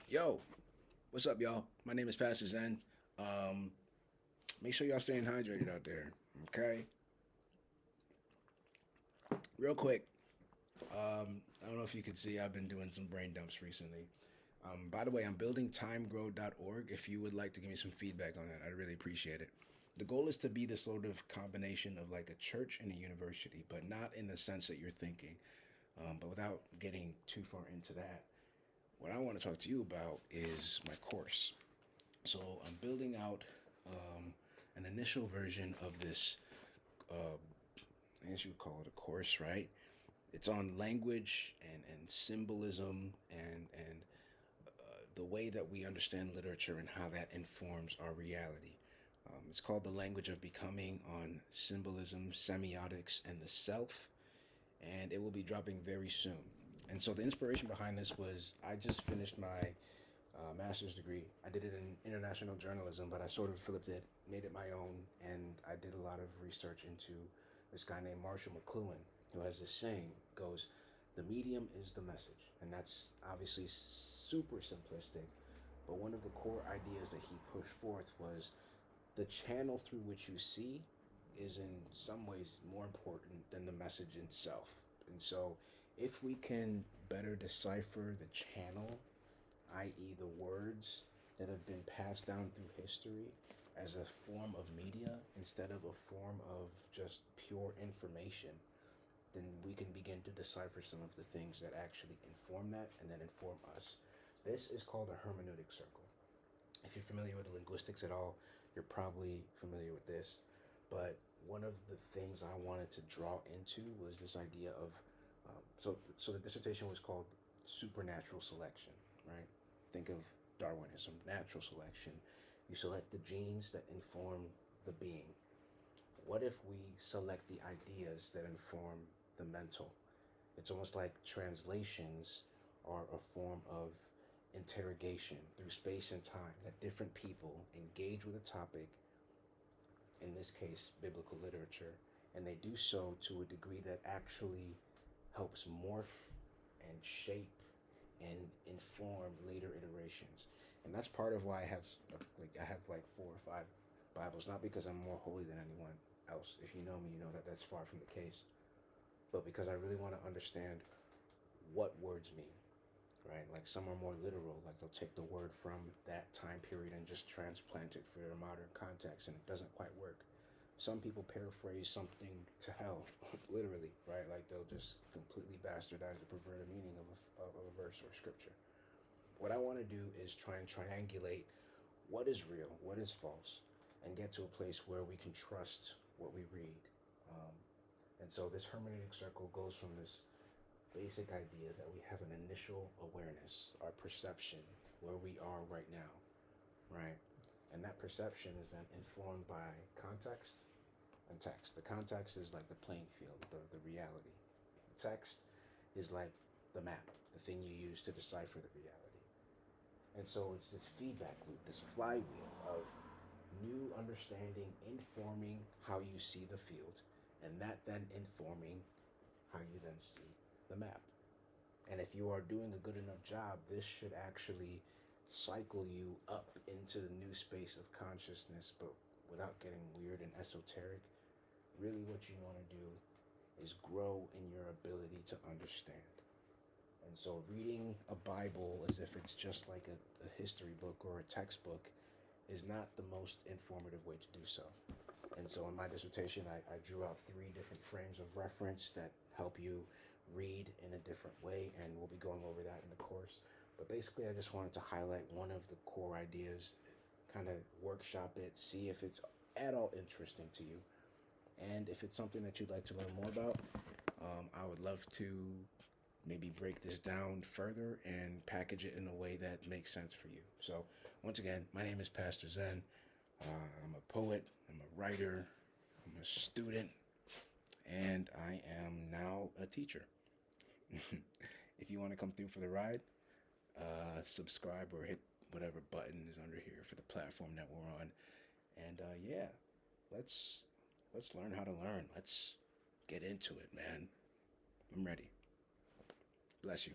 Yo, what's up, y'all? My name is Pastor Zen. Um, Make sure y'all staying hydrated out there, okay? Real quick, I don't know if you could see, I've been doing some brain dumps recently. By the way, I'm building TimeGrow.org. If you would like to give me some feedback on that, I'd really appreciate it. The goal is to be this sort of combination of like a church and a university, but not in the sense that you're thinking. But without getting too far into that, what I want to talk to you about is my course. So I'm building out an initial version of this. I guess you would call it a course, right? It's on language and symbolism and the way that we understand literature and how that informs our reality. It's called The Language of Becoming on Symbolism, Semiotics, and the Self, and it will be dropping very soon. And so the inspiration behind this was I just finished my master's degree. I did it in international journalism, but I sort of flipped it, made it my own, and I did a lot of research into this guy named Marshall McLuhan, who has this saying, goes, the medium is the message. And that's obviously super simplistic, but one of the core ideas that he pushed forth was the channel through which you see is in some ways more important than the message itself. And so if we can better decipher the channel, i.e., the words that have been passed down through history as a form of media instead of a form of just pure information, then we can begin to decipher some of the things that actually inform that and then inform us. This is called a hermeneutic circle. If you're familiar with linguistics at all, you're probably familiar with this. But one of the things I wanted to draw into was this idea of so the dissertation was called supernatural selection, right? Think of Darwinism, natural selection. You select the genes that inform the being. What if we select the ideas that inform the mental? It's almost like translations are a form of interrogation through space and time, that different people engage with a topic, in this case, biblical literature, and they do so to a degree that actually helps morph and shape and inform later iterations. And that's part of why I have like 4 or 5 Bibles, not because I'm more holy than anyone else. If you know me, you know that that's far from the case, but because I really want to understand what words mean, right? Like some are more literal, like they'll take the word from that time period and just transplant it for a modern context, and it doesn't quite work. Some people paraphrase something to hell, literally, right? Like they'll just completely bastardize or pervert the meaning of a verse or scripture. What I want to do is try and triangulate what is real, what is false, and get to a place where we can trust what we read. Um, and so this hermeneutic circle goes from this basic idea that we have an initial awareness, our perception, where we are right now, right? And that perception is then informed by context and text. The context is like the playing field, the reality. The text is like the map, the thing you use to decipher the reality. And so it's this feedback loop, this flywheel of new understanding informing how you see the field, and that then informing how you then see the map. And if you are doing a good enough job, this should actually cycle you up into the new space of consciousness, but without getting weird and esoteric. Really, what you want to do is grow in your ability to understand. And so, reading a Bible as if it's just like a history book or a textbook is not the most informative way to do so. And so, in my dissertation, I drew out 3 different frames of reference that help you read in a different way, and we'll be going over that in the course. But basically, I just wanted to highlight one of the core ideas, kind of workshop it, see if it's at all interesting to you. And if it's something that you'd like to learn more about, I would love to maybe break this down further and package it in a way that makes sense for you. So, once again, my name is Pastor Zen. I'm a poet, I'm a writer, I'm a student, and I am now a teacher. If you want to come through for the ride, subscribe or hit whatever button is under here for the platform that we're on. And yeah, let's learn how to learn. Let's get into it, man. I'm ready. Bless you.